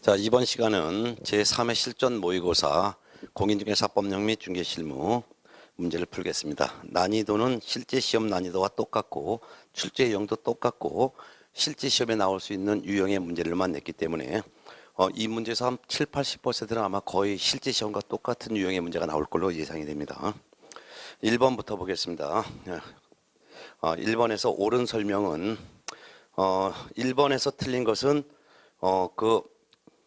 자, 이번 시간은 제3회 실전 모의고사 공인중개사법령 및 중개실무 문제를 풀겠습니다. 난이도는 실제 시험 난이도와 똑같고 출제 유형도 똑같고 실제 시험에 나올 수 있는 유형의 문제를만 냈기 때문에 이 문제에서 한 7, 80%는 아마 거의 실제 시험과 똑같은 유형의 문제가 나올 걸로 예상이 됩니다. 1번부터 보겠습니다. 1번에서 옳은 설명은 1번에서 틀린 것은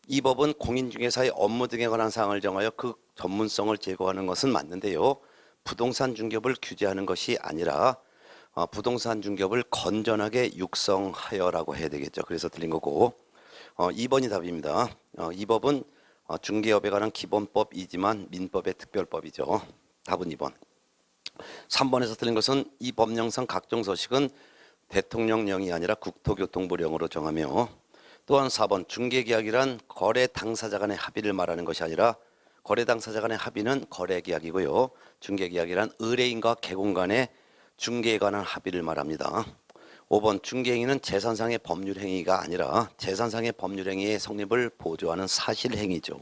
이 법은 공인중개사의 업무 등에 관한 사항을 정하여 그 전문성을 제고하는 것은 맞는데요. 부동산 중개업을 규제하는 것이 아니라 부동산 중개업을 건전하게 육성하여라고 해야 되겠죠. 그래서 틀린 거고 2번이 답입니다. 이 법은 중개업에 관한 기본법이지만 민법의 특별법이죠. 답은 2번. 3번에서 틀린 것은 이 법령상 각종 서식은 대통령령이 아니라 국토교통부령으로 정하며 또한 4번 중개계약이란 거래 당사자 간의 합의를 말하는 것이 아니라 거래 당사자 간의 합의는 거래계약이고요. 중개계약이란 의뢰인과 개공 간의 중개에 관한 합의를 말합니다. 5번 중개행위는 재산상의 법률행위가 아니라 재산상의 법률행위의 성립을 보조하는 사실행위죠.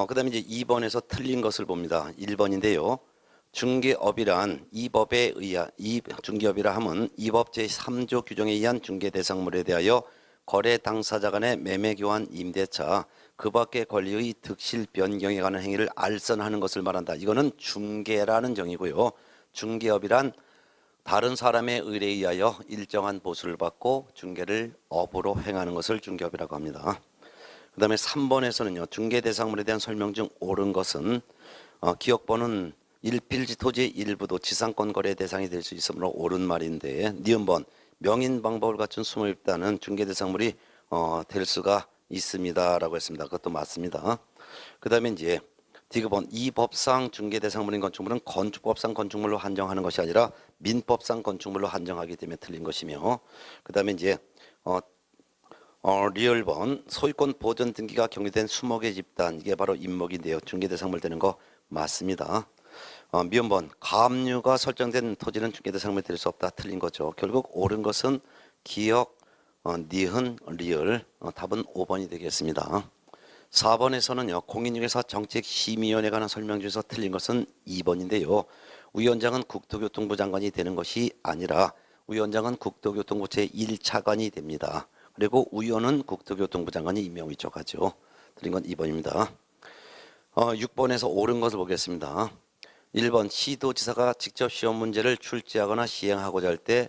그 다음에 이제 2번에서 틀린 것을 봅니다. 1번인데요. 중개업이란 이 법에 의한 중개업이라 함은 이 법 제3조 규정에 의한 중개대상물에 대하여 거래 당사자 간의 매매 교환 임대차 그 밖의 권리의 득실 변경에 관한 행위를 알선하는 것을 말한다. 이거는 중개라는 정의고요. 중개업이란 다른 사람의 의뢰에 의하여 일정한 보수를 받고 중개를 업으로 행하는 것을 중개업이라고 합니다. 그 다음에 3번에서는요. 중개대상물에 대한 설명 중 옳은 것은 기억번은 1필지 토지의 일부도 지상권 거래 대상이 될 수 있으므로 옳은 말인데 니은번 명인 방법을 갖춘 수모입다는 중개대상물이 될 수가 있습니다라고 했습니다. 그것도 맞습니다. 그 다음에 이제 디귿번 이 법상 중개대상물인 건축물은 건축법상 건축물로 한정하는 것이 아니라 민법상 건축물로 한정하기 때문에 틀린 것이며 그 다음에 이제 리얼번 소유권 보전 등기가 경유된 수목의 집단 이게 바로 임목인데요. 중개대상물 되는 거 맞습니다. 미음번 가압류가 설정된 토지는 중개대상물이 될 수 없다. 틀린 거죠. 결국 옳은 것은 기억, 니은, 리을 답은 5번이 되겠습니다. 4번에서는요. 공인중개사 정책심의위원회에 관한 설명 중에서 틀린 것은 2번인데요. 위원장은 국토교통부 장관이 되는 것이 아니라 위원장은 국토교통부 제1차관이 됩니다. 그리고 위원은 국토교통부 장관이 임명 위촉하죠. 틀린 건 2번입니다. 6번에서 옳은 것을 보겠습니다. 1번 시도지사가 직접 시험 문제를 출제하거나 시행하고자 할 때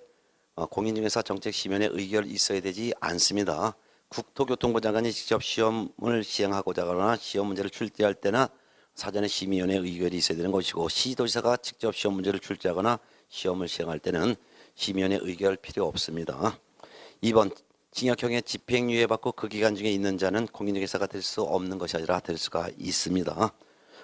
공인중개사 정책심의위원회 의결이 있어야 되지 않습니다. 국토교통부 장관이 직접 시험을 시행하고자 하거나 시험 문제를 출제할 때나 사전에 심의위원회 의결이 있어야 되는 것이고 시도지사가 직접 시험 문제를 출제하거나 시험을 시행할 때는 심의위원회 의결 필요 없습니다. 2번 징역형의 집행유예 받고 그 기간 중에 있는 자는 공인중개사가 될 수 없는 것이 아니라 될 수가 있습니다.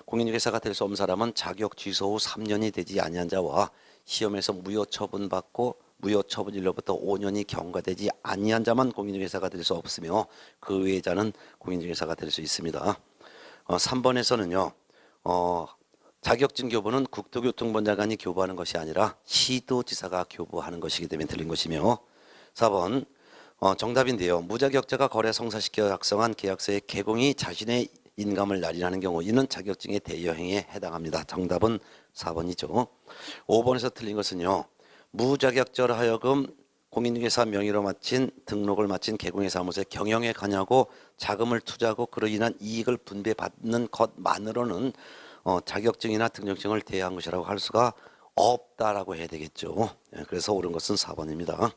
공인중개사가 될 수 없는 사람은 자격 취소 후 3년이 되지 아니한 자와 시험에서 무효 처분받고 무효 처분일로부터 5년이 경과되지 아니한 자만 공인중개사가 될 수 없으며 그 외의 자는 공인중개사가 될 수 있습니다. 3번에서는요. 자격증 교부는 국토교통부 장관이 교부하는 것이 아니라 시도지사가 교부하는 것이기 때문에 틀린 것이며 4번 정답인데요. 무자격자가 거래 성사시켜 작성한 계약서의 개공이 자신의 인감을 날인하는 경우 이는 자격증의 대여행위에 해당합니다. 정답은 4번이죠. 5번에서 틀린 것은요. 무자격자로 하여금 공인중개사 명의로 마친 등록을 마친 개공의 사무소에 경영에 관여하고 자금을 투자하고 그로 인한 이익을 분배받는 것만으로는 자격증이나 등록증을 대여한 것이라고 할 수가 없다라고 해야 되겠죠. 그래서 옳은 것은 4번입니다.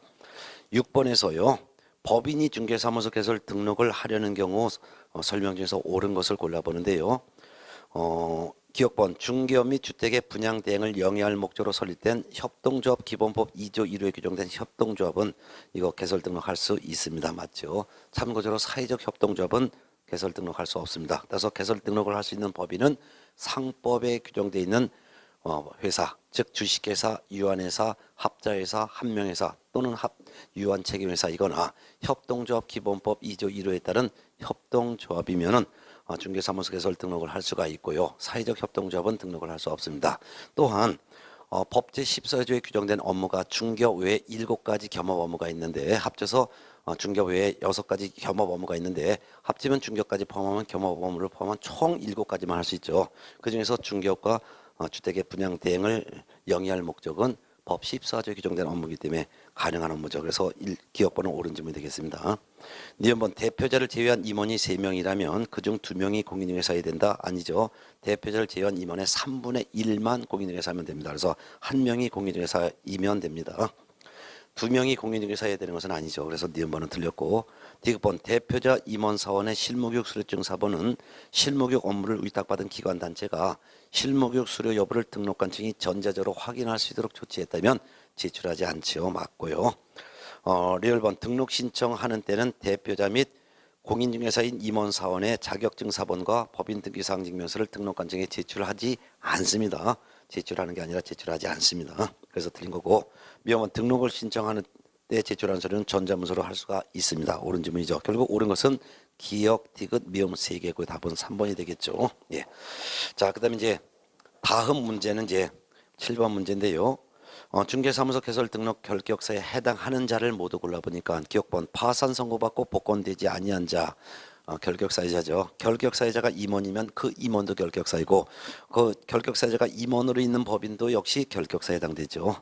6번에서요. 법인이 중개사무소 개설 등록을 하려는 경우 설명 중에서 옳은 것을 골라보는데요. 기억번 중개업 및 주택의 분양 대행을 영위할 목적으로 설립된 협동조합 기본법 2조 1호에 규정된 협동조합은 이거 개설 등록할 수 있습니다. 맞죠? 참고적으로 사회적 협동조합은 개설 등록할 수 없습니다. 따라서 개설 등록을 할 수 있는 법인은 상법에 규정되어 있는 회사, 즉 주식회사, 유한회사, 합자회사, 한명회사 또는 유한책임회사이거나 협동조합 기본법 2조 1호에 따른 협동조합이면은 중개사무소 개설 등록을 할 수가 있고요. 사회적 협동조합은 등록을 할 수 없습니다. 또한 법 제14조에 규정된 업무가 중개업 외에 7가지 겸업 업무가 있는데 합쳐서 중개업 외에 6가지 겸업 업무가 있는데 합치면 중개업까지 포함하면 겸업 업무를 포함한 총 7가지만 할 수 있죠. 그중에서 중개업과 주택의 분양 대행을 영위할 목적은 법 14조에 규정된 업무이기 때문에 가능한 업무죠. 그래서 기억번호 옳은 질문이 되겠습니다. 니은번 대표자를 제외한 임원이 3명이라면 그중 2명이 공인중개사여야 된다? 아니죠. 대표자를 제외한 임원의 3분의 1만 공인중개사면 됩니다. 그래서 1명이 공인중개사이면 됩니다. 2명이 공인중개사여야 되는 것은 아니죠. 그래서 니은번은 틀렸고, 디귿번 대표자 임원 사원의 실무교육 수료증 사본은 실무교육 업무를 위탁받은 기관 단체가 실무교육 수료 여부를 등록관청이 전자적으로 확인할 수 있도록 조치했다면 제출하지 않지요. 맞고요. 리얼번 등록 신청하는 때는 대표자 및 공인중개사인 임원 사원의 자격증 사본과 법인 등기사항 증명서를 등록관청에 제출하지 않습니다. 제출하는 게 아니라 제출하지 않습니다. 그래서 틀린 거고, 미용은 등록을 신청하는 때 제출한 서류는 전자문서로 할 수가 있습니다. 옳은 질문이죠. 결국 옳은 것은 기역, 디귿, 미음 3개고 답은 3번이 되겠죠. 예. 자, 그다음에 이제 다음 문제는 이제 7번 문제인데요. 중개사무소 개설 등록 결격사에 해당하는 자를 모두 골라보니까 기억번 파산 선고받고 복권되지 아니한 자 결격사유자죠. 결격사유자가 임원이면 그 임원도 결격사이고 그 결격사유자가 임원으로 있는 법인도 역시 결격사에 해당되죠.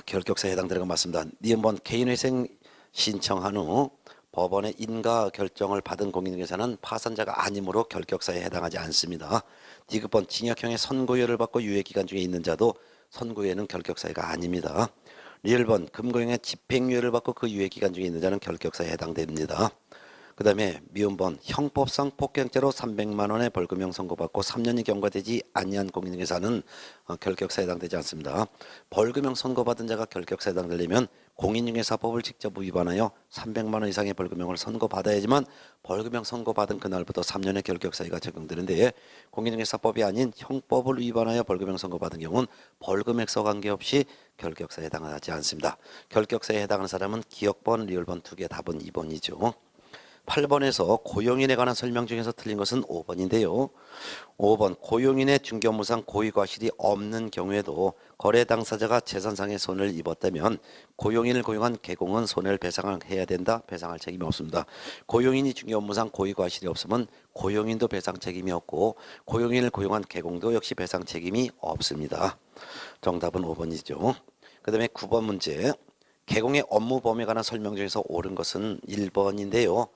결격사에 해당되는 건 맞습니다. 니은번 개인회생 신청한 후 법원의 인가 결정을 받은 공인중개사는 파산자가 아니므로 결격사에 해당하지 않습니다. 디귿번 징역형의 선고유예를 받고 유예기간 중에 있는 자도 선고유예는 결격사유가 아닙니다. 리을번 금고형의 집행유예를 받고 그 유예기간 중에 있는 자는 결격사에 해당됩니다. 그 다음에 미음번 형법상 폭행죄로 300만 원의 벌금형 선고받고 3년이 경과되지 아니한 공인중개사는 결격사에 해당되지 않습니다. 벌금형 선고받은 자가 결격사에 해당되려면 공인중개사법을 직접 위반하여 300만 원 이상의 벌금형을 선고받아야지만 벌금형 선고받은 그날부터 3년의 결격사유가 적용되는데 공인중개사법이 아닌 형법을 위반하여 벌금형 선고받은 경우는 벌금액과 관계없이 결격사에 해당하지 않습니다. 결격사에 해당하는 사람은 기억번, 리을번 두 개 답은 2번이죠. 8번에서 고용인에 관한 설명 중에서 틀린 것은 5번인데요. 5번 고용인의 중개업무상 고의과실이 없는 경우에도 거래 당사자가 재산상의 손해를 입었다면 고용인을 고용한 개공은 손해를 배상해야 된다. 배상할 책임이 없습니다. 고용인이 중개업무상 고의과실이 없으면 고용인도 배상 책임이 없고 고용인을 고용한 개공도 역시 배상 책임이 없습니다. 정답은 5번이죠. 그 다음에 9번 문제. 개공의 업무 범위에 관한 설명 중에서 옳은 것은 1번인데요.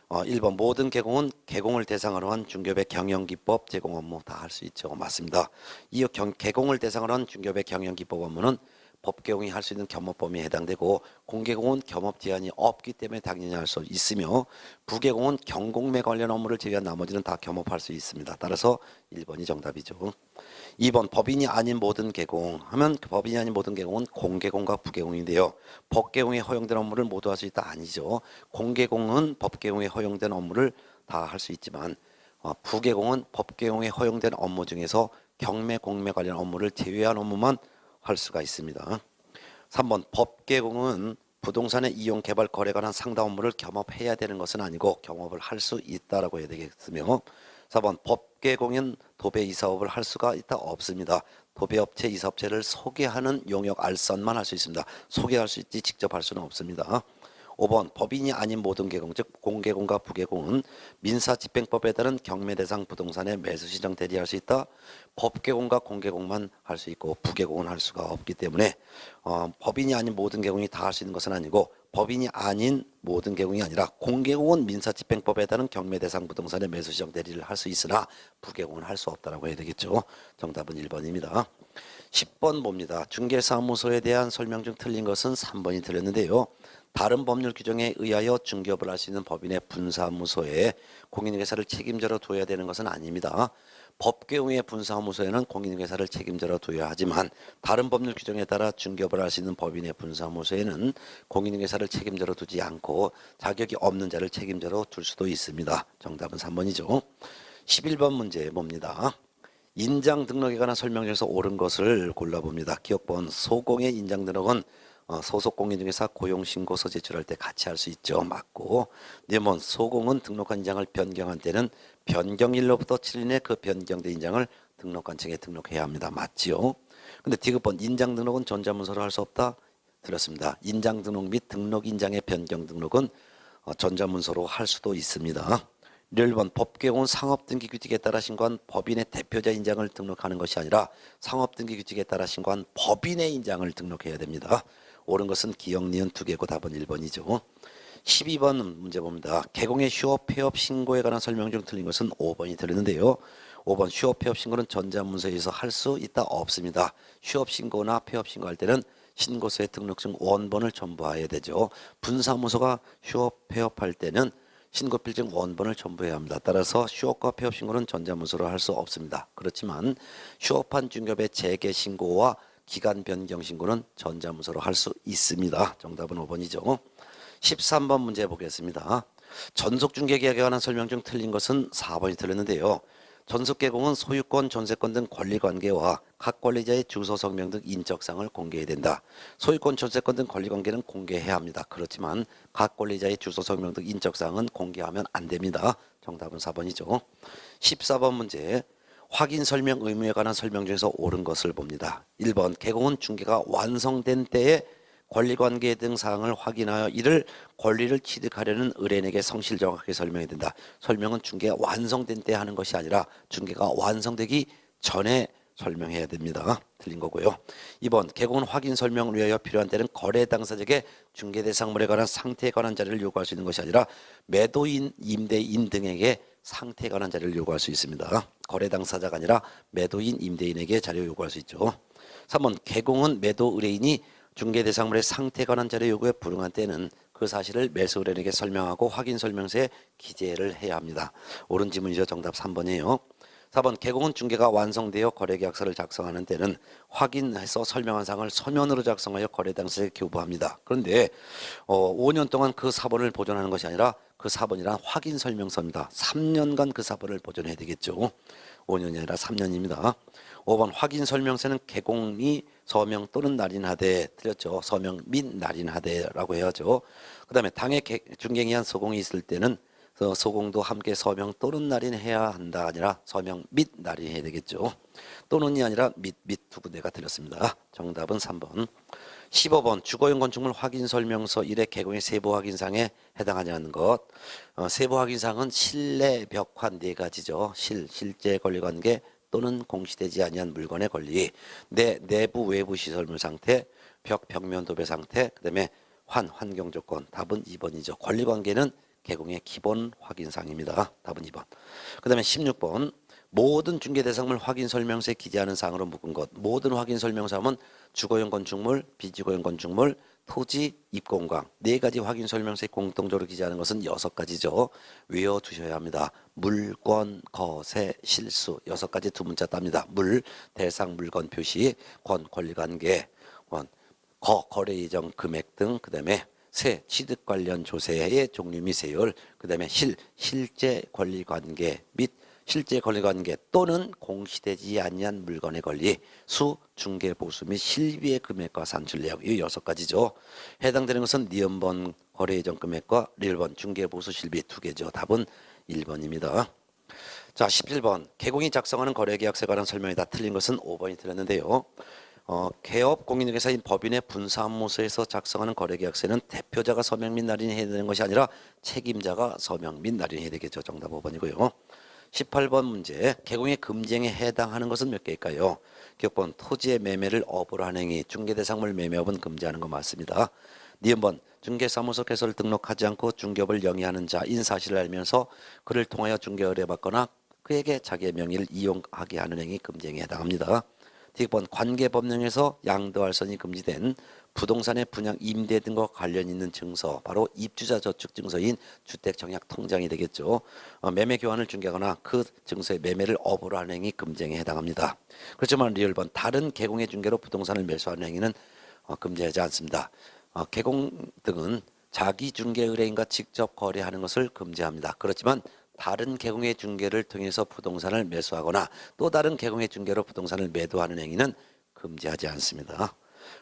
1번 모든 개공은 개공을 대상으로 한 중개업의 경영기법 제공 업무 다 할 수 있죠. 맞습니다. 이 개공을 대상으로 한 중개업의 경영기법 업무는 법개공이 할 수 있는 겸업 범위에 해당되고 공개공은 겸업 제한이 없기 때문에 당연히 할 수 있으며 부개공은 경공매 관련 업무를 제외한 나머지는 다 겸업할 수 있습니다. 따라서 1번이 정답이죠. 2번 법인이 아닌 모든 개공 하면 그 법인이 아닌 모든 개공은 공개공과 부개공인데요. 법개공에 허용된 업무를 모두 할 수 있다 아니죠. 공개공은 법개공에 허용된 업무를 다 할 수 있지만 부개공은 법개공에 허용된 업무 중에서 경매 공매 관련 업무를 제외한 업무만 할 수가 있습니다. 3번 법개공은 부동산의 이용 개발 거래 관한 상담 업무를 겸업해야 되는 것은 아니고 겸업을 할 수 있다라고 해야 되겠으며 4번 법개공인 도배 이사업을 할 수가 있다 없습니다. 도배업체 이사업체를 소개하는 용역 알선만 할 수 있습니다. 소개할 수 있지 직접 할 수는 없습니다. 5번 법인이 아닌 모든 개공 즉 공개공과 부개공은 민사집행법에 따른 경매 대상 부동산의 매수 시정 대리할 수 있다. 법개공과 공개공만 할 수 있고 부개공은 할 수가 없기 때문에 법인이 아닌 모든 개공이 다 할 수 있는 것은 아니고 법인이 아닌 모든 개공이 아니라 공개공은 민사집행법에 따른 경매 대상 부동산의 매수 시정 대리를 할 수 있으나 부개공은 할 수 없다라고 해야 되겠죠. 정답은 1번입니다. 10번 봅니다. 중개사무소에 대한 설명 중 틀린 것은 3번이 틀렸는데요. 다른 법률 규정에 의하여 중개업을 할 수 있는 법인의 분사무소에 공인중개사를 책임자로 둬야 되는 것은 아닙니다. 법계용의 분사무소에는 공인중개사를 책임자로 둬야 하지만 다른 법률 규정에 따라 중개업을 할 수 있는 법인의 분사무소에는 공인중개사를 책임자로 두지 않고 자격이 없는 자를 책임자로 둘 수도 있습니다. 정답은 3번이죠. 11번 문제 봅니다. 인장 등록에 관한 설명 중에서 옳은 것을 골라봅니다. 기억번 소공의 인장 등록은 소속 공인중개사 고용신고서 제출할 때 같이 할 수 있죠. 맞고 네번 소공은 등록한 인장을 변경한 때는 변경일로부터 7일 내 그 변경된 인장을 등록관청에 등록해야 합니다. 맞지요? 근데 디귿번 인장 등록은 전자문서로 할 수 없다. 틀렸습니다. 인장 등록 및 등록 인장의 변경 등록은 전자문서로 할 수도 있습니다. 1번 법개공은 상업등기규칙에 따라 신고한 법인의 대표자 인장을 등록하는 것이 아니라 상업등기규칙에 따라 신고한 법인의 인장을 등록해야 됩니다. 옳은 것은 기역, 니은 두 개고 답은 1번이죠. 12번 문제 봅니다. 개공의 휴업, 폐업 신고에 관한 설명 중 틀린 것은 5번이 틀렸는데요. 5번 휴업, 폐업 신고는 전자문서에서 할 수 있다 없습니다. 휴업 신고나 폐업 신고할 때는 신고서에 등록증 원본을 첨부해야 되죠. 분사무소가 휴업, 폐업할 때는 신고필증 원본을 첨부해야 합니다. 따라서 휴업과 폐업 신고는 전자문서로 할 수 없습니다. 그렇지만 휴업한 중개업의 재개 신고와 기간 변경 신고는 전자문서로 할 수 있습니다. 정답은 5번이죠. 13번 문제 보겠습니다. 전속중개계약에 관한 설명 중 틀린 것은 4번이 틀렸는데요. 전속개공은 소유권, 전세권 등 권리관계와 각 권리자의 주소, 성명 등 인적사항을 공개해야 된다. 소유권, 전세권 등 권리관계는 공개해야 합니다. 그렇지만 각 권리자의 주소, 성명 등 인적사항은 공개하면 안 됩니다. 정답은 4번이죠. 14번 문제. 확인 설명 의무에 관한 설명 중에서 옳은 것을 봅니다. 1번 개공은 중개가 완성된 때에 권리관계 등 사항을 확인하여 이를 권리를 취득하려는 의뢰인에게 성실 정확하게 설명해야 된다. 설명은 중개가 완성된 때 하는 것이 아니라 중개가 완성되기 전에 설명해야 됩니다. 틀린 거고요. 2번 개공은 확인 설명을 위하여 필요한 때는 거래 당사자에게 중개 대상물에 관한 상태에 관한 자료를 요구할 수 있는 것이 아니라 매도인, 임대인 등에게 상태에 관한 자료를 요구할 수 있습니다. 거래 당사자가 아니라 매도인, 임대인에게 자료 요구할 수 있죠. 3번 개공은 매도 의뢰인이 중개 대상물의 상태에 관한 자료 요구에 불응한 때는 그 사실을 매수 의뢰인에게 설명하고 확인 설명서에 기재를 해야 합니다. 옳은 지문이죠. 정답 3번이에요. 4번 개공은 중개가 완성되어 거래계약서를 작성하는 때는 확인해서 설명한 사항을 서면으로 작성하여 거래 당사자에게 교부합니다. 그런데 5년 동안 그 사본을 보존하는 것이 아니라 그 사본이란 확인 설명서입니다. 3년간 그 사본을 보존해야 되겠죠. 5년이 아니라 3년입니다. 5번 확인 설명서는 개공이 서명 또는 날인하되 틀렸죠. 서명 및 날인하되라고 해야죠. 그 다음에 당해 중개기한 소공이 있을 때는 소공도 함께 서명 또는 날인해야 한다 아니라 서명 및 날인해야 되겠죠. 또는이 아니라 및 두 군데가 틀렸습니다. 정답은 3번. 15번 주거용 건축물 확인 설명서 1의 개공의 세부 확인사항에 해당하지 않는 것. 세부 확인사항은 실내 벽화 4가지죠. 실제 권리관계 또는 공시되지 아니한 물건의 권리, 내부 외부 시설물 상태, 벽면 도배 상태, 그다음에 환경 조건. 답은 2번이죠. 권리관계는 개공의 기본 확인사항입니다. 답은 2번. 그다음에 16번 모든 중개 대상물 확인 설명서에 기재하는 사항으로 묶은 것. 모든 확인 설명서 하면 주거용 건축물, 비주거용 건축물, 토지, 입공강 4가지 확인 설명서에 공통적으로 기재하는 것은 6가지죠. 외워두셔야 합니다. 물권, 거세, 실수 6가지 두 문자 땁니다. 물, 대상, 물건 표시, 권, 권리관계, 거래 예정 금액 등 그다음에 세, 취득 관련 조세의 종류 및 세율, 그다음에 실제 권리관계 및 실제 권리관계 또는 공시되지 아니한 물건의 권리, 수, 중개 보수 및 실비의 금액과 산출 내역 이 6가지죠. 해당되는 것은 니은번 거래 예정 금액과 리을번 중개 보수 실비 2개죠. 답은 1번입니다. 자, 17번 개공이 작성하는 거래계약서에 관한 설명이 다 틀린 것은 5번이 틀렸는데요. 개업 공인중개사인 법인의 분사무소에서 작성하는 거래계약서에는 대표자가 서명 및 날인해야 되는 것이 아니라 책임자가 서명 및 날인해야 되겠죠. 정답 5번이고요. 18번 문제 개공의 금지행에 해당하는 것은 몇 개일까요? 기억번 토지의 매매를 업으로 하는 행위 중개대상물 매매업은 금지하는 거 맞습니다. 니은번 중개사무소 개소를 등록하지 않고 중개업을 영위하는 자인 사실을 알면서 그를 통하여 중개 의뢰받거나 그에게 자기의 명의를 이용하게 하는 행위 금지행에 해당합니다. D번 관계법령에서 양도할선이 금지된 부동산의 분양, 임대 등과 관련 있는 증서, 바로 입주자 저축 증서인 주택청약 통장이 되겠죠. 매매 교환을 중개하거나 그 증서의 매매를 업으로 하는 행위 금지행에 해당합니다. 그렇지만 리을번 다른 개공의 중개로 부동산을 매수하는 행위는 금지하지 않습니다. 개공 등은 자기 중개 의뢰인과 직접 거래하는 것을 금지합니다. 그렇지만 다른 개공의 중개를 통해서 부동산을 매수하거나 또 다른 개공의 중개로 부동산을 매도하는 행위는 금지하지 않습니다.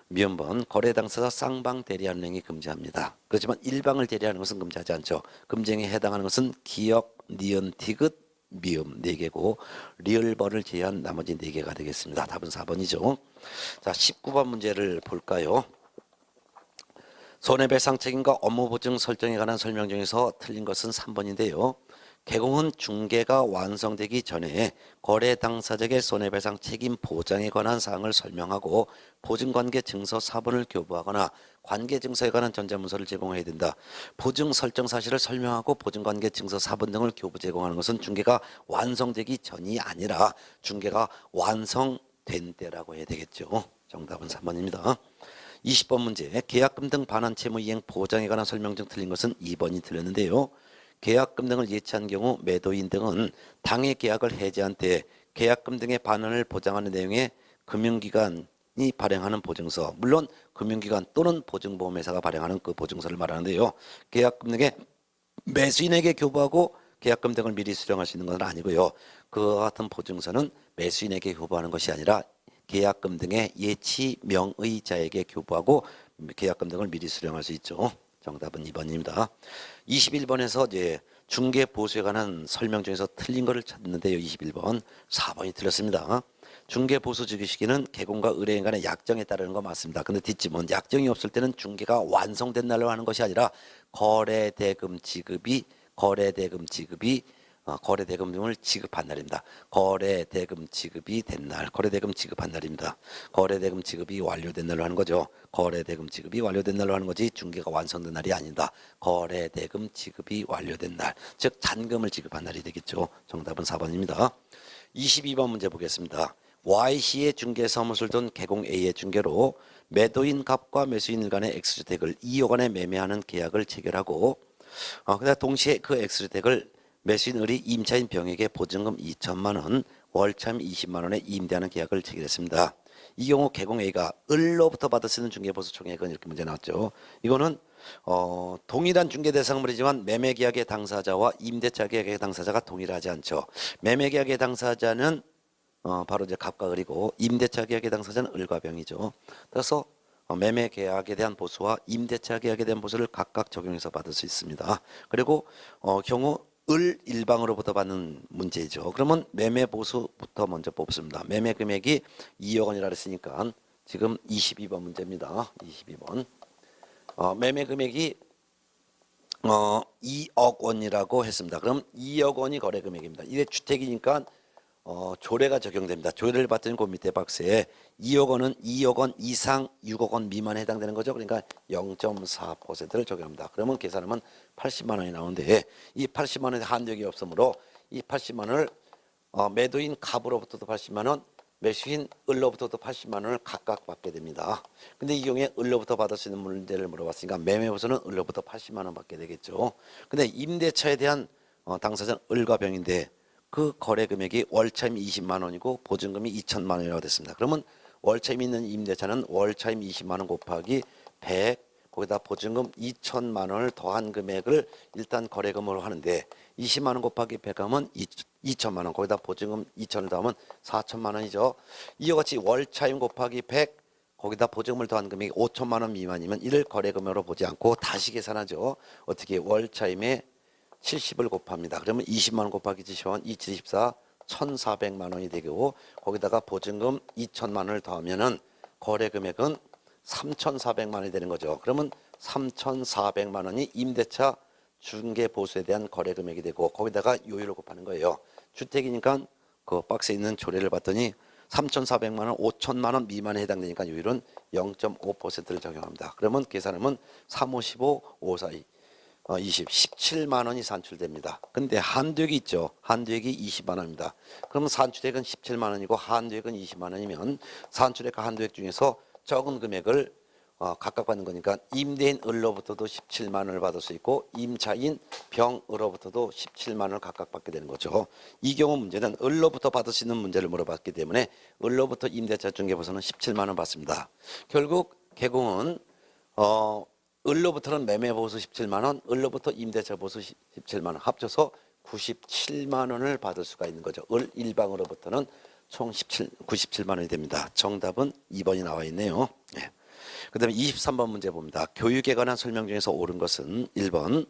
미음번 거래 당사자 쌍방 대리하는 행위 금지합니다. 그렇지만 일방을 대리하는 것은 금지하지 않죠. 금지행에 해당하는 것은 기역, 니은, 티귿, 미음 4개고 리을번을 제외한 나머지 4개가 되겠습니다. 답은 4번이죠. 자, 19번 문제를 볼까요? 손해배상 책임과 업무 보증 설정에 관한 설명 중에서 틀린 것은 3번인데요. 개공은 중개가 완성되기 전에 거래 당사자에게 손해배상 책임 보장에 관한 사항을 설명하고 보증관계 증서 사본을 교부하거나 관계 증서에 관한 전자문서를 제공해야 된다. 보증 설정 사실을 설명하고 보증관계 증서 사본 등을 교부 제공하는 것은 중개가 완성되기 전이 아니라 중개가 완성된 때라고 해야 되겠죠. 정답은 3번입니다. 20번 문제, 계약금 등 반환 채무 이행 보장에 관한 설명 중 틀린 것은 2번이 틀렸는데요. 계약금 등을 예치한 경우 매도인 등은 당해 계약을 해지한 때 계약금 등의 반환을 보장하는 내용의 금융기관이 발행하는 보증서, 물론 금융기관 또는 보증보험회사가 발행하는 그 보증서를 말하는데요. 계약금 등의 매수인에게 교부하고 계약금 등을 미리 수령할 수 있는 것은 아니고요. 그와 같은 보증서는 매수인에게 교부하는 것이 아니라 계약금 등의 예치 명의자에게 교부하고 계약금 등을 미리 수령할 수 있죠. 정답은 2번입니다. 21번에서 이제 중개 보수에 관한 설명 중에서 틀린 거를 찾는데요. 21번 4번이 틀렸습니다. 중개 보수 즉위 시기는 개공과 의뢰인 간의 약정에 따르는 거 맞습니다. 근데 뒷짐은 약정이 없을 때는 중개가 완성된 날로 하는 것이 아니라 거래대금 지급이 거래대금을 지급한 날입니다. 거래대금 지급이 된 날, 거래대금 지급한 날입니다. 거래대금 지급이 완료된 날로 하는 거죠. 거래대금 지급이 완료된 날로 하는 거지 중개가 완성된 날이 아니다. 거래대금 지급이 완료된 날, 즉 잔금을 지급한 날이 되겠죠. 정답은 4번입니다. 22번 문제 보겠습니다. Y씨의 중개사무소를 둔 개공 A의 중개로 매도인 갑과 매수인 일 간의 X주택을 2억 원에 매매하는 계약을 체결하고 그다음 동시에 그 X주택을 매수인 을이 임차인 병에게 보증금 2천만 원, 월차임 20만 원에 임대하는 계약을 체결했습니다. 이 경우 개공 A가 을로부터 받을 수 있는 중개보수 총액은 이렇게 문제 나왔죠. 이거는 동일한 중개 대상물이지만 매매계약의 당사자와 임대차 계약의 당사자가 동일하지 않죠. 매매계약의 당사자는 바로 이제 갑과 을이고 임대차 계약의 당사자는 을과 병이죠. 그래서 매매 계약에 대한 보수와 임대차 계약에 대한 보수를 각각 적용해서 받을 수 있습니다. 그리고 경우 을 일방으로부터 받는 문제죠. 그러면 매매 보수부터 먼저 뽑습니다. 매매 금액이 2억 원이라 했으니까 지금 22번 문제입니다. 22번. 매매 금액이 2억 원이라고 했습니다. 그럼 2억 원이 거래 금액입니다. 이게 주택이니까 조례가 적용됩니다. 조례를 봤더니 그 밑에 박스에 2억 원은 2억 원 이상 6억 원 미만에 해당되는 거죠. 그러니까 0.4%를 적용합니다. 그러면 계산하면 80만 원이 나오는데 이 80만 원의 한도액이 없으므로 이 80만 원을 매도인 갑으로부터도 80만 원, 매수인 을로부터도 80만 원을 각각 받게 됩니다. 근데 이 경우에 을로부터 받을 수 있는 문제를 물어봤으니까 매매보수는 을로부터 80만 원 받게 되겠죠. 근데 임대차에 대한 당사자는 을과 병인데 그 거래 금액이 월차임 20만 원이고 보증금이 2천만 원이라고 됐습니다. 그러면 월차임 있는 임대차는 월차임 20만 원 곱하기 100 거기다 보증금 2천만 원을 더한 금액을 일단 거래금으로 하는데 20만 원 곱하기 100 하면 2천만 원 거기다 보증금 2천을 더하면 4천만 원이죠. 이와 같이 월차임 곱하기 100 거기다 보증금을 더한 금액이 5천만 원 미만이면 이를 거래금으로 보지 않고 다시 계산하죠. 어떻게 월차임에 70을 곱합니다. 그러면 20만 원 곱하기 70원 2724 1,400만 원이 되고 거기다가 보증금 2천만 원을 더하면은 거래 금액은 3,400만 원이 되는 거죠. 그러면 3,400만 원이 임대차 중개 보수에 대한 거래 금액이 되고 거기다가 요율을 곱하는 거예요. 주택이니까 그 박스에 있는 조례를 봤더니 3,400만 원, 5천만 원 미만에 해당되니까 요율은 0.5%를 적용합니다. 그러면 계산하면 3, 5, 15, 5, 4, 17만 원이 산출됩니다. 근데 한도액이 있죠. 한도액이 20만 원입니다. 그러면 산출액은 17만 원이고 한도액은 20만 원이면 산출액과 한도액 중에서 적은 금액을 각각 받는 거니까 임대인 을로부터도 17만 원을 받을 수 있고 임차인 병으로부터도 17만 원을 각각 받게 되는 거죠. 이 경우 문제는 을로부터 받을 수 있는 문제를 물어봤기 때문에 을로부터 임대차 중개보수는 17만 원 받습니다. 결국 개공은 을로부터는 매매보수 17만 원, 을로부터 임대차 보수 17만 원 합쳐서 97만 원을 받을 수가 있는 거죠. 을 일방으로부터는 총 97만 원이 됩니다. 정답은 2번이 나와 있네요. 네. 그 다음에 23번 문제 봅니다. 교육에 관한 설명 중에서 옳은 것은 1번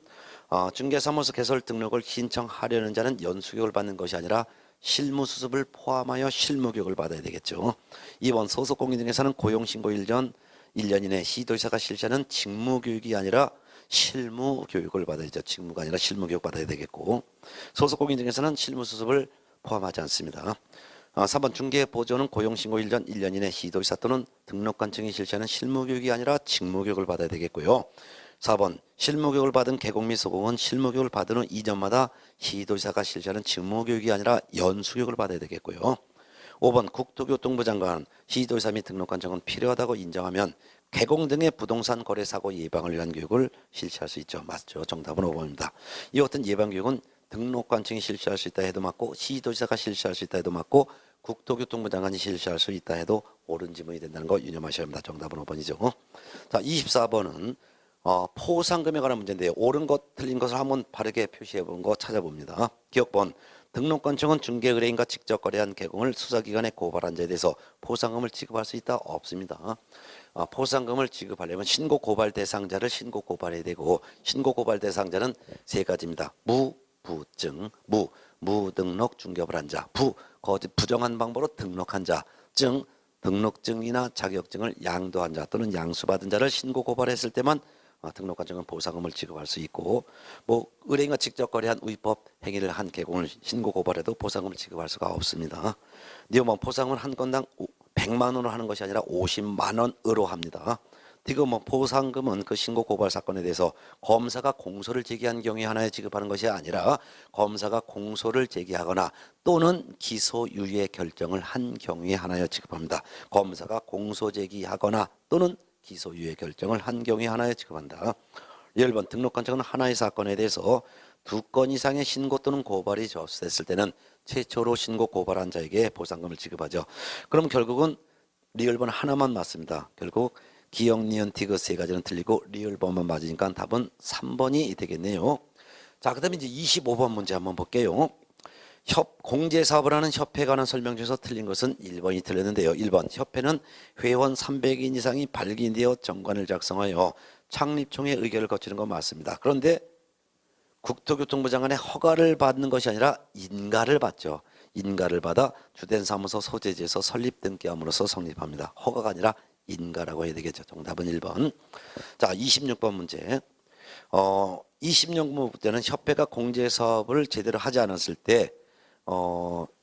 중개사무소 개설 등록을 신청하려는 자는 연수교육을 받는 것이 아니라 실무수습을 포함하여 실무교육을 받아야 되겠죠. 2번 소속공인 중에서는 고용신고일 전 1년 이내 시도지사가 실시하는 직무교육이 아니라 실무교육을 받아야죠. 직무가 아니라 실무교육 받아야 되겠고, 소속 공인 중에서는 실무수습을 포함하지 않습니다. 3번 중개보조는 고용신고 1년 이내 시도지사 또는 등록관청이 실시하는 실무교육이 아니라 직무교육을 받아야 되겠고요. 4번 실무교육을 받은 개공 및 소공은 실무교육을 받은 후 2년마다 시도지사가 실시하는 직무교육이 아니라 연수교육을 받아야 되겠고요. 5번 국토교통부 장관 시도지사 및 등록관청은 필요하다고 인정하면 개공 등의 부동산 거래 사고 예방을 위한 교육을 실시할 수 있죠. 맞죠. 정답은 5번입니다. 이 어떤 예방교육은 등록관청이 실시할 수 있다 해도 맞고 시도지사가 실시할 수 있다 해도 맞고 국토교통부 장관이 실시할 수 있다 해도 옳은 지문이 된다는 거 유념하셔야 합니다. 정답은 5번이죠. 자, 24번은 포상금에 관한 문제인데요. 옳은 것 틀린 것을 한번 바르게 표시해 본 거 찾아봅니다. 기억번 등록관청은 중개의뢰인과 직접 거래한 개공을 수사기관에 고발한 자에 대해서 포상금을 지급할 수 있다? 없습니다. 포상금을 지급하려면 신고 고발 대상자를 신고 고발해야 되고, 신고 고발 대상자는 세 가지입니다. 무부증, 무등록 중개업을 한 자, 거짓 부정한 방법으로 등록한 자, 등록증이나 자격증을 양도한 자 또는 양수받은 자를 신고 고발했을 때만 등록관청은 보상금을 지급할 수 있고, 의뢰인과 직접 거래한 위법 행위를 한 개공을 신고 고발해도 보상금을 지급할 수가 없습니다. 포상금은 한 건당 100만 원으로 하는 것이 아니라 50만 원으로 합니다. 지금 보상금은 그 신고 고발 사건에 대해서 검사가 공소를 제기한 경우에 하나에 지급하는 것이 아니라 검사가 공소를 제기하거나 또는 기소유예 결정을 한 경우에 하나에 지급합니다. 검사가 공소 제기하거나 또는 기소유예 결정을 한 경우에 하나에 지급한다. 1번 등록관청은 하나의 사건에 대해서 2건 이상의 신고 또는 고발이 접수됐을 때는 최초로 신고 고발한 자에게 보상금을 지급하죠. 그럼 결국은 리을번 하나만 맞습니다. 결국 기역, 니은, 디귿 세 가지는 틀리고 리을번만 맞으니까 답은 3번이 되겠네요. 자, 그 다음에 이제 25번 문제 한번 볼게요. 공제사업을 하는 협회에 관한 설명 중에서 틀린 것은 1번이 틀렸는데요. 1번 협회는 회원 300인 이상이 발기되어 정관을 작성하여 창립총회 의결을 거치는 건 맞습니다. 그런데 국토교통부 장관의 허가를 받는 것이 아니라 인가를 받죠. 인가를 받아 주된 사무소 소재지에서 설립 등기함으로써 성립합니다. 허가가 아니라 인가라고 해야 되겠죠. 정답은 1번. 자, 26번 문제. 26번 때는 협회가 공제사업을 제대로 하지 않았을 때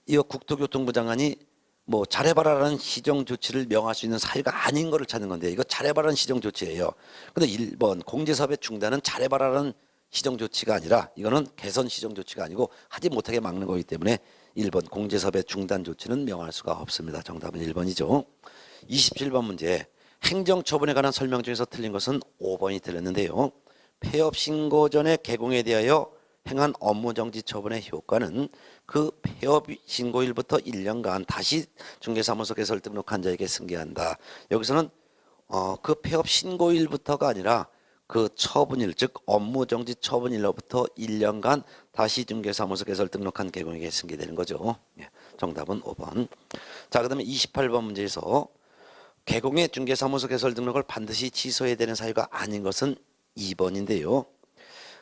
이거 국토교통부 장관이 잘해봐라라는 시정조치를 명할 수 있는 사유가 아닌 거를 찾는 건데, 이거 잘해봐라는 시정조치예요. 근데 1번 공제사업의 중단은 잘해봐라는 시정조치가 아니라 이거는 개선 시정조치가 아니고 하지 못하게 막는 거기 때문에 1번 공제사업의 중단 조치는 명할 수가 없습니다. 정답은 1번이죠. 27번 문제. 행정처분에 관한 설명 중에서 틀린 것은 5번이 틀렸는데요. 폐업 신고 전에 개공에 대하여 행한 업무정지 처분의 효과는 그 폐업 신고일부터 1년간 다시 중개사무소 개설 등록한 자에게 승계한다. 여기서는 그 폐업 신고일부터가 아니라 그 처분일, 즉 업무정지 처분일로부터 1년간 다시 중개사무소 개설 등록한 개공에게 승계되는 거죠. 정답은 5번. 자, 그 다음에 28번 문제에서 개공의 중개사무소 개설 등록을 반드시 취소해야 되는 사유가 아닌 것은 2번인데요.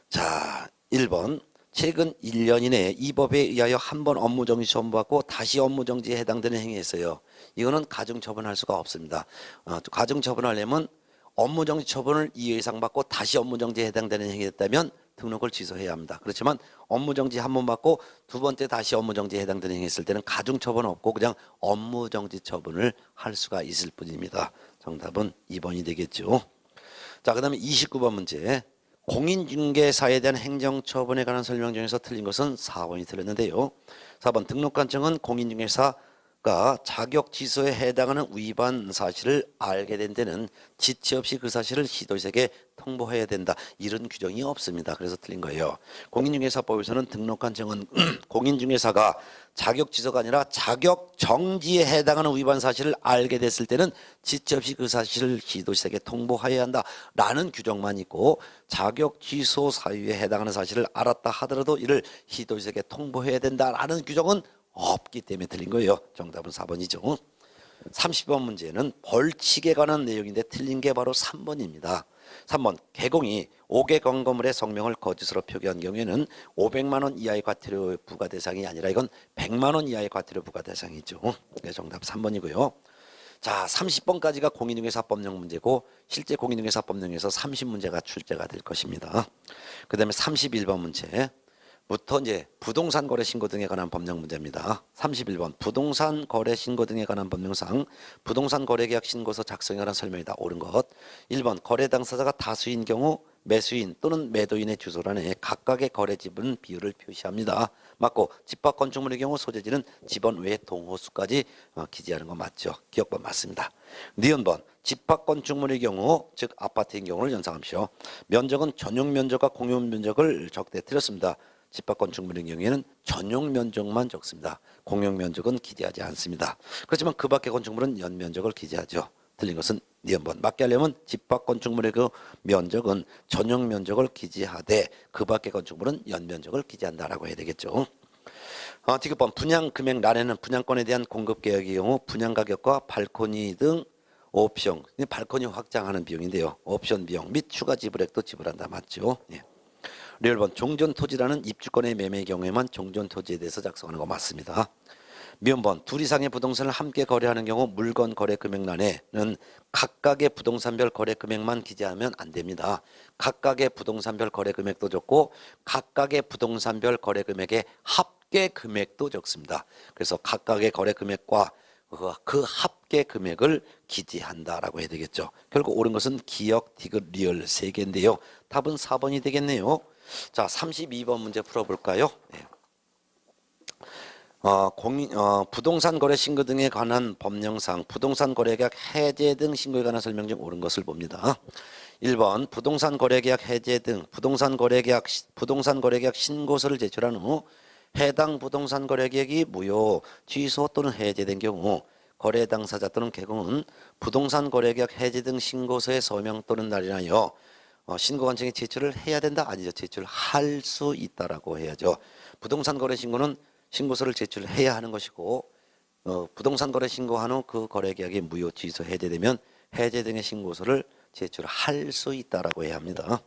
자, 1번. 최근 1년 이내에 이 법에 의하여 한 번 업무정지 처분받고 다시 업무정지에 해당되는 행위였어요. 이거는 가중처분할 수가 없습니다. 가중처분하려면 업무정지 처분을 2회 이상 받고 다시 업무정지에 해당되는 행위였다면 등록을 취소해야 합니다. 그렇지만 업무정지 한 번 받고 두 번째 다시 업무정지에 해당되는 행위했을 때는 가중처분 없고 그냥 업무정지 처분을 할 수가 있을 뿐입니다. 정답은 2번이 되겠죠. 자, 그 다음에 29번 문제. 공인중개사에 대한 행정처분에 관한 설명 중에서 틀린 것은 4번이 틀렸는데요. 4번 등록관청은 공인중개사가 자격 취소에 해당하는 위반 사실을 알게 된 데는 지체 없이 그 사실을 시도지사에게 통보해야 된다. 이런 규정이 없습니다. 그래서 틀린 거예요. 공인중개사법에서는 등록관청은 공인중개사가 자격 취소가 아니라 자격 정지에 해당하는 위반 사실을 알게 됐을 때는 지체 없이 그 사실을 시도지사에게 통보해야 한다라는 규정만 있고, 자격 취소 사유에 해당하는 사실을 알았다 하더라도 이를 시도지사에게 통보해야 된다라는 규정은 없기 때문에 틀린 거예요. 정답은 4번이죠. 30번 문제는 벌칙에 관한 내용인데 틀린 게 바로 3번입니다. 3번 개공이 5개 건건물의 성명을 거짓으로 표기한 경우에는 500만 원 이하의 과태료 부과 대상이 아니라 이건 100만 원 이하의 과태료 부과 대상이죠. 네, 정답 3번이고요. 자, 30번까지가 공인중개사법령 문제고 실제 공인중개사법령에서 30문제가 출제가 될 것입니다. 그다음에 31번 문제부터 이제 부동산 거래 신고 등에 관한 법령 문제입니다. 31번 부동산 거래 신고 등에 관한 법령상 부동산 거래 계약 신고서 작성에 관한 설명이다. 옳은 것. 1번 거래 당사자가 다수인 경우 매수인 또는 매도인의 주소란에 각각의 거래 지분 비율을 표시합니다. 맞고 집합 건축물의 경우 소재지는 집원 외 동호수까지 기재하는 거 맞죠? 기억번 맞습니다. 니은번 집합 건축물의 경우 즉 아파트인 경우를 연상하십시오. 면적은 전용 면적과 공용 면적을 적대 틀렸습니다. 집합 건축물의 경우에는 전용 면적만 적습니다. 공용 면적은 기재하지 않습니다. 그렇지만 그 밖의 건축물은 연면적을 기재하죠. 틀린 것은 니은번. 맞게 하려면 집합 건축물의 그 면적은 전용 면적을 기재하되 그 밖의 건축물은 연면적을 기재한다라고 해야 되겠죠. 디귿번 분양 금액 란에는 분양권에 대한 공급 계약의 경우 분양 가격과 발코니 등 옵션, 발코니 확장하는 비용인데요. 옵션 비용 및 추가 지불액도 지불한다. 맞죠? 예. 리얼번 종전토지라는 입주권의 매매의 경우에만 종전토지에 대해서 작성하는 거 맞습니다. 미음번 둘 이상의 부동산을 함께 거래하는 경우 물건 거래 금액란에는 각각의 부동산별 거래 금액만 기재하면 안 됩니다. 각각의 부동산별 거래 금액도 적고 각각의 부동산별 거래 금액의 합계 금액도 적습니다. 그래서 각각의 거래 금액과 그 합계 금액을 기재한다라고 해야 되겠죠. 결국 옳은 것은 기역, 디귿, 리얼 세 개인데요. 답은 4번이 되겠네요. 자, 32번 문제 풀어볼까요? 네. 부동산 거래 신고 등에 관한 법령상 부동산 거래 계약 해제 등 신고에 관한 설명 중 옳은 것을 봅니다. 1번 부동산 거래 계약 해제 등 부동산 거래 계약 신고서를 제출한 후 해당 부동산 거래 계약이 무효, 취소 또는 해제된 경우 거래 당사자 또는 개공은 부동산 거래 계약 해제 등 신고서의 서명 또는 날인하여 신고관청에 제출을 해야 된다. 아니죠. 제출할 수 있다라고 해야죠. 부동산 거래 신고는 신고서를 제출해야 하는 것이고 부동산 거래 신고한 후 그 거래 계약이 무효, 취소, 해제되면 해제 등의 신고서를 제출할 수 있다라고 해야 합니다.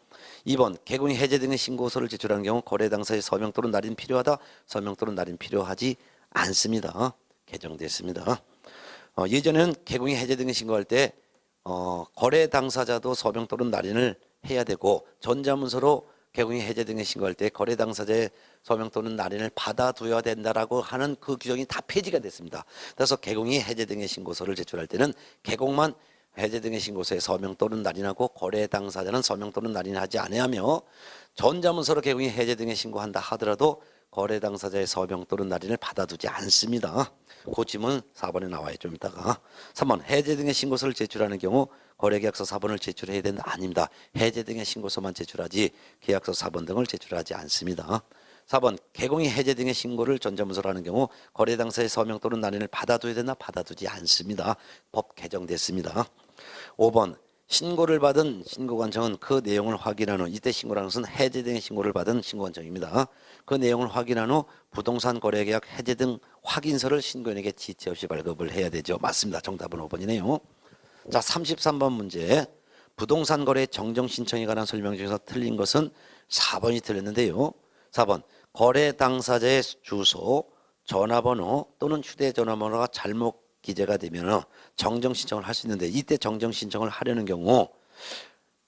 2번 개공이 해제 등의 신고서를 제출하는 경우 거래 당사의 서명 또는 날인 필요하다. 서명 또는 날인 필요하지 않습니다. 개정됐습니다. 예전에는 개공이 해제 등의 신고할 때 거래 당사자도 서명 또는 날인을 해야 되고 전자문서로 개공이 해제 등의 신고할 때 거래 당사자의 서명 또는 날인을 받아둬야 된다라고 하는 그 규정이 다 폐지가 됐습니다. 그래서 개공이 해제 등의 신고서를 제출할 때는 개공만 해제 등의 신고서에 서명 또는 날인하고 거래 당사자는 서명 또는 날인하지 아니하며 전자문서로 개공이 해제 등의 신고한다 하더라도 거래 당사자의 서명 또는 날인을 받아두지 않습니다. 그 질문 4번에 나와요. 좀 이따가. 3번 해제 등의 신고서를 제출하는 경우 거래계약서 4번을 제출해야 된다. 아닙니다. 해제 등의 신고서만 제출하지 계약서 4번 등을 제출하지 않습니다. 4번 개공이 해제 등의 신고를 전자문서로 하는 경우 거래 당사의 서명 또는 날인을 받아둬야 되나? 받아두지 않습니다. 법 개정됐습니다. 5번 신고를 받은 신고관청은 그 내용을 확인한 후 이때 신고라는 것은 해제 등의 신고를 받은 신고관청입니다. 그 내용을 확인한 후 부동산 거래계약 해제 등 확인서를 신고인에게 지체 없이 발급을 해야 되죠. 맞습니다. 정답은 5번이네요. 자, 33번 문제 부동산 거래 정정 신청에 관한 설명 중에서 틀린 것은 4번이 틀렸는데요. 4번 거래 당사자의 주소, 전화번호 또는 휴대전화번호가 잘못 기재가 되면 정정 신청을 할 수 있는데 이때 정정 신청을 하려는 경우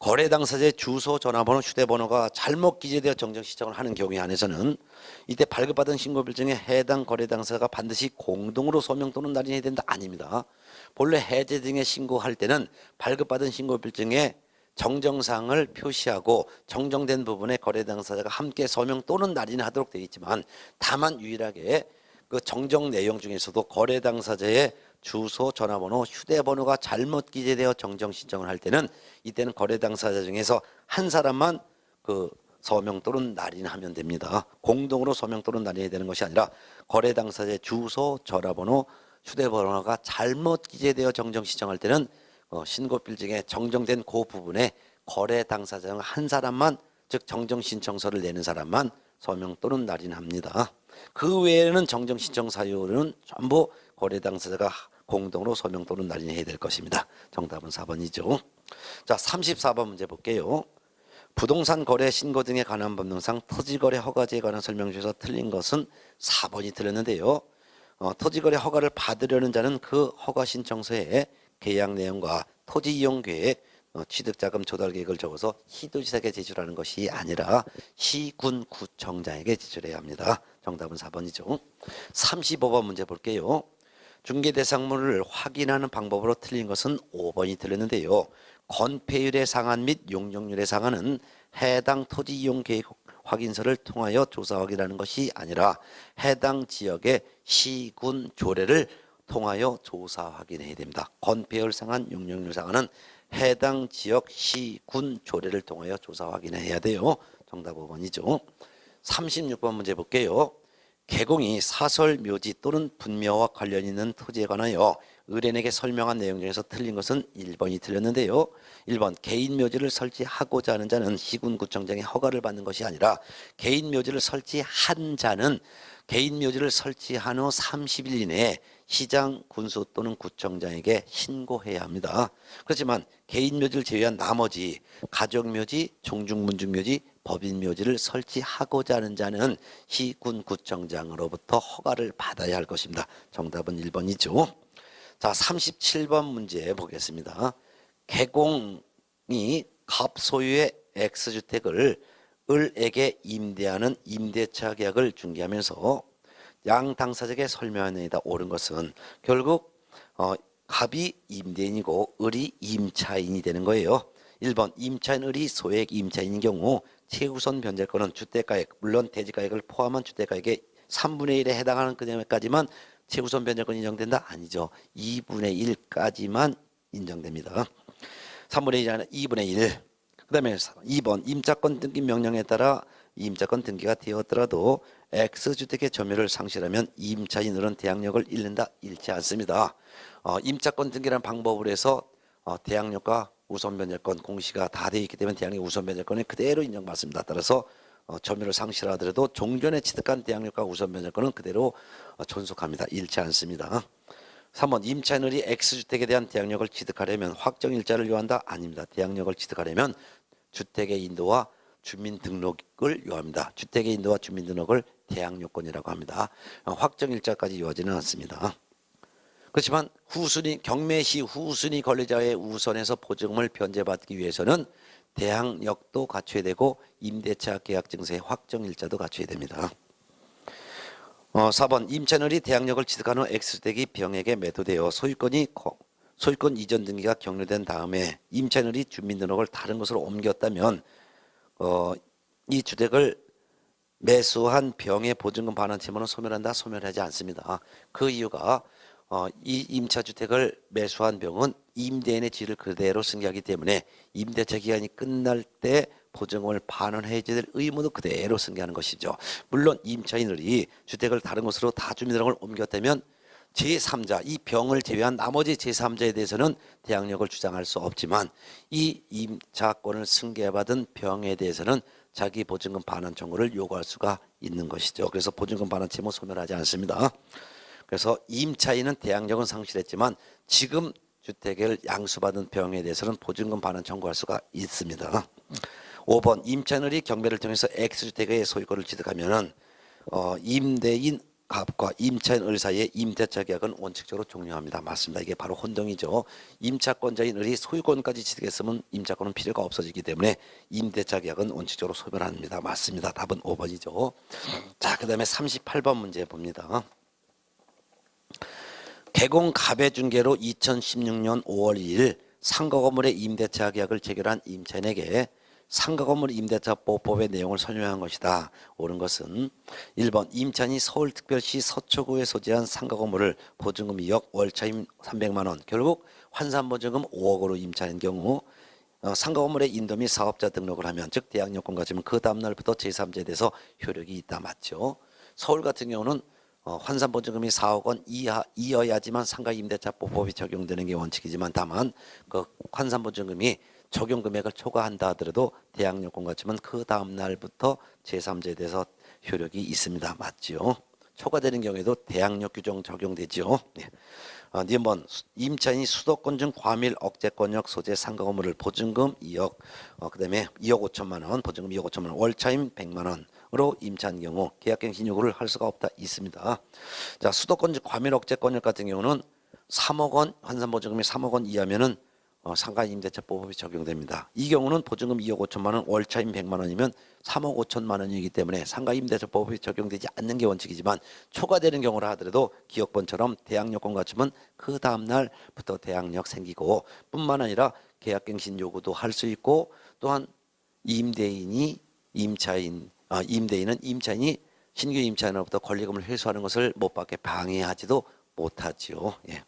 거래 당사자의 주소, 전화번호, 휴대번호가 잘못 기재되어 정정 신청을 하는 경우에 한해서는 이때 발급받은 신고필증에 해당 거래 당사자가 반드시 공동으로 서명 또는 날인해야 된다. 아닙니다. 본래 해제 등의 신고할 때는 발급받은 신고필증에 정정사항을 표시하고 정정된 부분에 거래 당사자가 함께 서명 또는 날인하도록 되어 있지만 다만 유일하게 그 정정 내용 중에서도 거래 당사자의 주소, 전화번호, 휴대번호가 잘못 기재되어 정정 신청을 할 때는 이때는 거래 당사자 중에서 한 사람만 그 서명 또는 날인하면 됩니다. 공동으로 서명 또는 날인해야 되는 것이 아니라 거래 당사자의 주소, 전화번호, 휴대번호가 잘못 기재되어 정정 신청할 때는 신고필증에 정정된 그 부분에 거래 당사자 중 한 사람만 즉 정정 신청서를 내는 사람만 서명 또는 날인합니다. 그 외에는 정정 신청 사유는 전부 거래 당사자가 공동으로 서명 또는 날인해야 될 것입니다. 정답은 4번이죠. 자, 34번 문제 볼게요. 부동산 거래 신고 등에 관한 법령상 토지거래 허가제에 관한 설명 중에서 틀린 것은 4번이 틀렸는데요. 토지거래 허가를 받으려는 자는 그 허가 신청서에 계약 내용과 토지 이용 계획, 취득자금 조달 계획을 적어서 시도지사에게 제출하는 것이 아니라 시군 구청장에게 제출해야 합니다. 정답은 4번이죠. 35번 문제 볼게요. 중개대상물을 확인하는 방법으로 틀린 것은 5번이 틀렸는데요. 건폐율의 상한 및 용적률의 상한은 해당 토지 이용 계획 확인서를 통하여 조사 확인하는 것이 아니라 해당 지역의 시군 조례를 통하여 조사 확인해야 됩니다. 건폐율 상한, 용적률 상한은 해당 지역 시군 조례를 통하여 조사 확인해야 돼요. 정답 5번이죠. 36번 문제 볼게요. 개공이 사설, 묘지 또는 분묘와 관련 있는 토지에 관하여 의뢰인에게 설명한 내용 중에서 틀린 것은 1번이 틀렸는데요. 1번 개인 묘지를 설치하고자 하는 자는 시군구청장의 허가를 받는 것이 아니라 개인 묘지를 설치한 자는 개인 묘지를 설치한 후 30일 이내에 시장, 군수 또는 구청장에게 신고해야 합니다. 그렇지만 개인 묘지를 제외한 나머지 가족묘지, 종중문중묘지, 법인묘지를 설치하고자 하는 자는 시군구청장으로부터 허가를 받아야 할 것입니다. 정답은 1번이죠. 자, 37번 문제 보겠습니다. 개공이 갑소유의 X주택을 을에게 임대하는 임대차 계약을 중개하면서 양 당사자에게 설명한 내용이다. 옳은 것은 결국 갑이 임대인이고 을이 임차인이 되는 거예요. 1번 임차인 을이 소액 임차인인 경우 최우선 변제권은 주택가액, 물론 대지가액을 포함한 주택가액의 3분의 1에 해당하는 금액까지만 최우선 변제권이 인정된다? 아니죠. 2분의 1까지만 인정됩니다. 3분의 1이 아니라 2분의 1. 그 다음에 2번 임차권 등기 명령에 따라 임차권 등기가 되었더라도 X주택의 점유를 상실하면 임차인으로는 대항력을 잃는다? 잃지 않습니다. 임차권 등기라는 방법으로 해서 대항력과 우선변제권 공시가 다 되어 있기 때문에 대항력 우선변제권이 그대로 인정받습니다. 따라서 점유를 상실하더라도 종전에 취득한 대항력과 우선변제권은 그대로 존속합니다. 잃지 않습니다. 3번 임차인이 X주택에 대한 대항력을 취득하려면 확정일자를 요한다? 아닙니다. 대항력을 취득하려면 주택의 인도와 주민등록을 요합니다. 주택의 인도와 주민등록을 대항력권이라고 합니다. 확정일자까지 요하지는 않습니다. 그렇지만 후순위 경매시 후순위 권리자의 우선에서 보증금을 변제받기 위해서는 대항력도 갖춰야 되고 임대차 계약 증서의 확정일자도 갖춰야 됩니다. 4번 임차인이 대항력을 취득한 후 X주택이 병에게 매도되어 소유권 이전 등기가 격려된 다음에 임차인이 주민등록을 다른 곳으로 옮겼다면 이 주택을 매수한 병의 보증금 반환 채무는 소멸한다? 소멸하지 않습니다. 그 이유가 이 임차주택을 매수한 병은 임대인의 지위를 그대로 승계하기 때문에 임대차 기간이 끝날 때 보증금을 반환해야 될 의무도 그대로 승계하는 것이죠. 물론 임차인들이 주택을 다른 곳으로 다 주민등록을 옮겼다면 제3자, 이 병을 제외한 나머지 제3자에 대해서는 대항력을 주장할 수 없지만 이 임차권을 승계받은 병에 대해서는 자기 보증금 반환 청구를 요구할 수가 있는 것이죠. 그래서 보증금 반환 채무 소멸하지 않습니다. 그래서 임차인은 대항력은 상실했지만 지금 주택을 양수받은 병에 대해서는 보증금 반환 청구할 수가 있습니다. 5번 임차인이 경매를 통해서 X주택의 소유권을 취득하면은 임대인 갑과 임차인 을 사이의 임대차 계약은 원칙적으로 종료합니다. 맞습니다. 이게 바로 혼동이죠. 임차권자인 을이 소유권까지 취득했으면 임차권은 필요가 없어지기 때문에 임대차 계약은 원칙적으로 소멸합니다. 맞습니다. 답은 5번이죠. 자, 그 다음에 38번 문제 봅니다. 개공 갑의 중개로 2016년 5월 2일 상가 건물의 임대차 계약을 체결한 임차인에게 상가 건물 임대차 보호법의 내용을 설명한 것이다. 옳은 것은 1번 임차인이 서울특별시 서초구에 소재한 상가 건물을 보증금 2억, 월차임 300만 원, 결국 환산보증금 5억으로 임차인 경우 상가 건물의 인도 및 사업자 등록을 하면 즉 대항력권 가지면 그 다음날부터 제3자에 대해서 효력이 있다. 맞죠? 서울 같은 경우는 환산보증금이 4억 원 이하여야지만 상가 임대차 보호법이 적용되는 게 원칙이지만 다만 그 환산보증금이 적용 금액을 초과한다 하더라도 대항력권 같지만 그 다음 날부터 제3자에 대해서 효력이 있습니다. 맞죠? 초과되는 경우에도 대항력 규정 적용되죠. 네. 2번 임차인이 수도권 중 과밀 억제권역 소재 상가 건물을 보증금 2억, 그다음에 2억 5천만 원, 보증금 2억 5천만 원, 월차임 100만 원, 임차한 경우 계약갱신 요구를 할 수가 없다 있습니다. 자, 수도권 과밀 억제 권역 같은 경우는 3억 원 환산보증금이 3억 원 이하면은 상가임대차보험이 적용됩니다. 이 경우는 보증금 2억 5천만 원, 월차임 100만 원이면 3억 5천만 원이기 때문에 상가임대차보험이 적용되지 않는 게 원칙이지만 초과되는 경우라 하더라도 기업번처럼 대항력권 갖추면 그 다음 날부터 대항력 생기고 뿐만 아니라 계약갱신 요구도 할 수 있고 또한 임대인은 임차인이 신규 임차인으로부터 권리금을 회수하는 것을 못 받게 방해하지도 못하지요. 예.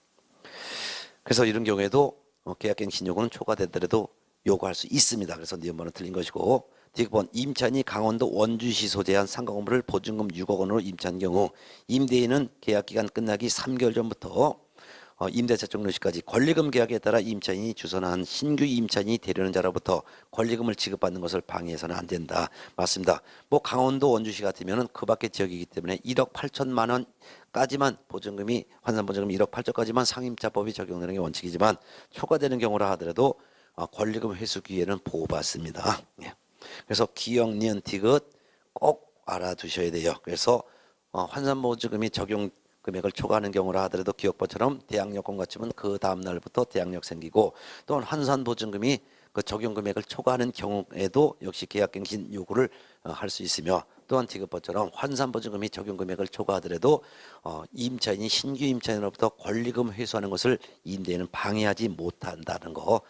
그래서 이런 경우에도 계약갱신 요구는 초과되더라도 요구할 수 있습니다. 그래서 니은번은 틀린 것이고 D번 임차인이 강원도 원주시 소재한 상가 건물을 보증금 6억 원으로 임차한 경우 임대인은 계약기간 끝나기 3개월 전부터 임대차 종료 시까지 권리금 계약에 따라 임차인이 주선한 신규 임차인이 되려는 자로부터 권리금을 지급받는 것을 방해해서는 안 된다. 맞습니다. 뭐 강원도 원주시 같으면은 그 밖의 지역이기 때문에 1억 8천만 원까지만 보증금이 환산보증금 1억 8천까지만 상임차법이 적용되는 게 원칙이지만 초과되는 경우라 하더라도 권리금 회수 기회는 보호받습니다. 예. 그래서 기역, 니은, 디귿 꼭 알아두셔야 돼요. 그래서 환산보증금이 적용 금액을 초과하는 경우라 하더라도 기업번처럼 대항력권 갖추면 그 다음 날부터 대항력 생기고 또한 환산보증금이 그 적용 금액을 초과하는 경우에도 역시 계약갱신 요구를 할 수 있으며 또한 지급번처럼 환산보증금이 적용 금액을 초과하더라도 임차인이 신규 임차인으로부터 권리금 회수하는 것을 임대인은 방해하지 못한다는 거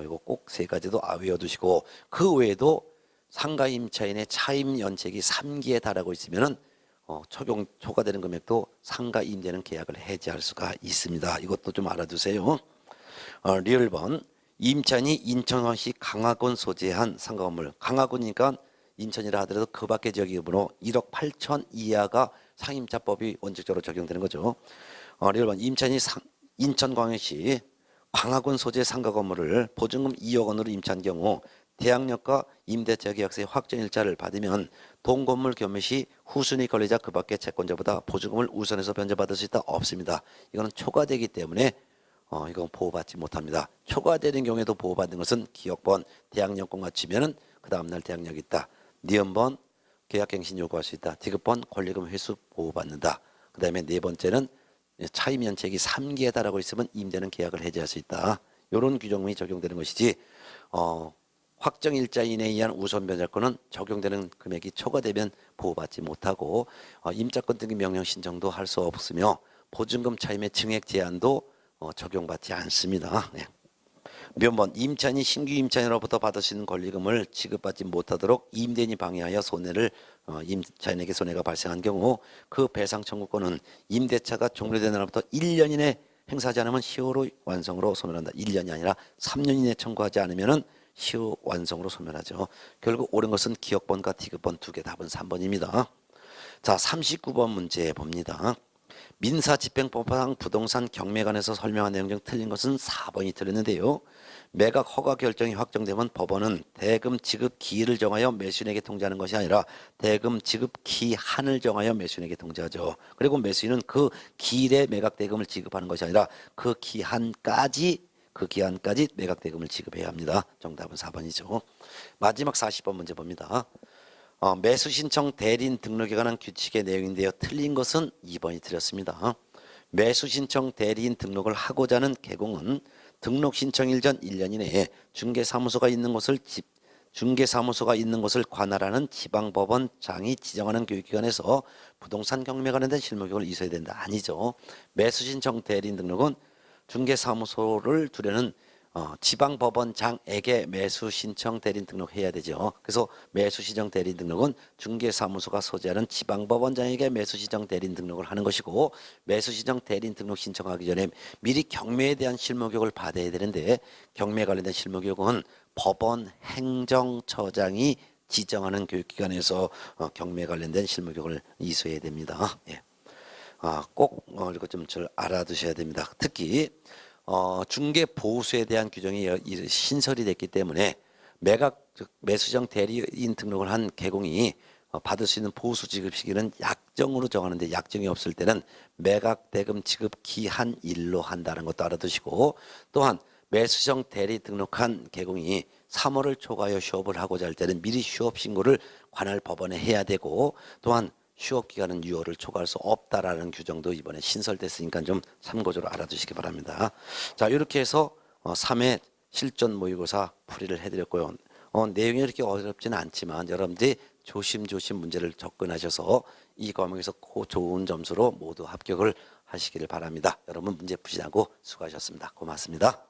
이거 꼭 세 가지도 외워두시고 그 외에도 상가 임차인의 차임 연책이 3기에 달하고 있으면은 초과되는 금액도 상가 임대는 계약을 해지할 수가 있습니다. 이것도 좀 알아두세요. 리을번 임차인이 인천시 강화군 소재한 상가 건물 강화군이니까 인천이라 하더라도 그 밖의 지역이므로 1억 8천 이하가 상임차법이 원칙적으로 적용되는 거죠. 리을번 임차인이 인천광역시 광화군 소재 상가 건물을 보증금 2억 원으로 임차한 경우 대항력과 임대차 계약서의 확정일자를 받으면 동건물 경매 시 후순위 권리자 그 밖의 채권자보다 보증금을 우선해서 변제받을 수 있다 없습니다. 이거는 초과되기 때문에 이건 보호받지 못합니다. 초과되는 경우에도 보호받는 것은 기역번 대항력권 갖추면은 그 다음날 대항력이 있다. 니은번 계약갱신 요구할 수 있다. 디귿번 권리금 회수 보호받는다. 그 다음에 네 번째는 차임 연책이 3기에 달하고 있으면 임대는 계약을 해지할 수 있다. 이런 규정이 적용되는 것이지 확정 일자 이내에 의한 우선 변제권은 적용되는 금액이 초과되면 보호받지 못하고 임차권 등기 명령 신청도 할 수 없으며 보증금 차임의 증액 제한도 적용받지 않습니다. 네. 면번 임차인이 신규 임차인으로부터 받을 수 있는 권리금을 지급받지 못하도록 임대인이 방해하여 임차인에게 손해가 발생한 경우 그 배상 청구권은 임대차가 종료된 날부터 1년 이내 행사하지 않으면 시효로 완성으로 소멸한다. 1년이 아니라 3년 이내 청구하지 않으면은 시효 완성으로 소멸하죠. 결국 옳은 것은 기역번과 디귿번 두 개 답은 3번입니다. 자, 39번 문제 봅니다. 민사집행법상 부동산 경매관에서 설명한 내용 중 틀린 것은 4번이 틀렸는데요. 매각 허가 결정이 확정되면 법원은 대금 지급 기일을 정하여 매수인에게 통지하는 것이 아니라 대금 지급 기한을 정하여 매수인에게 통지하죠. 그리고 매수인은 그 기일에 매각 대금을 지급하는 것이 아니라 그 기한까지 매각 대금을 지급해야 합니다. 정답은 4번이죠. 마지막 40번 문제 봅니다. 매수 신청 대리인 등록에 관한 규칙의 내용인데요. 틀린 것은 2번이 틀렸습니다. 매수 신청 대리인 등록을 하고자 하는 개공은 등록 신청일 전 1년 이내에 중개사무소가 있는 것을 관할하는 지방법원장이 지정하는 교육기관에서 부동산 경매 관련된 실무교육을 이수해야 된다. 아니죠. 매수 신청 대리인 등록은 중개사무소를 두려는 지방법원장에게 매수신청 대리인 등록해야 되죠. 그래서 매수신청 대리인 등록은 중개사무소가 소재하는 지방법원장에게 매수신청 대리인 등록을 하는 것이고 매수신청 대리인 등록 신청하기 전에 미리 경매에 대한 실무교육을 받아야 되는데 경매 관련된 실무교육은 법원 행정처장이 지정하는 교육기관에서 경매 관련된 실무교육을 이수해야 됩니다. 예. 꼭 이거 좀 알아두셔야 됩니다. 특히 중개 보수에 대한 규정이 신설이 됐기 때문에 매수정 대리인 등록을 한 개공이 받을 수 있는 보수 지급 시기는 약정으로 정하는데 약정이 없을 때는 매각 대금 지급 기한일로 한다는 것도 알아두시고 또한 매수정 대리 등록한 개공이 3월을 초과하여 휴업을 하고자 할 때는 미리 휴업 신고를 관할 법원에 해야 되고, 또한 휴업 기간은 6월을 초과할 수 없다라는 규정도 이번에 신설됐으니까 좀 참고적으로 알아두시기 바랍니다. 자, 이렇게 해서 3회 실전 모의고사 풀이를 해드렸고요. 내용이 이렇게 어렵지는 않지만 여러분들이 조심조심 문제를 접근하셔서 이 과목에서 좋은 점수로 모두 합격을 하시기를 바랍니다. 여러분 문제 푸시라고 수고하셨습니다. 고맙습니다.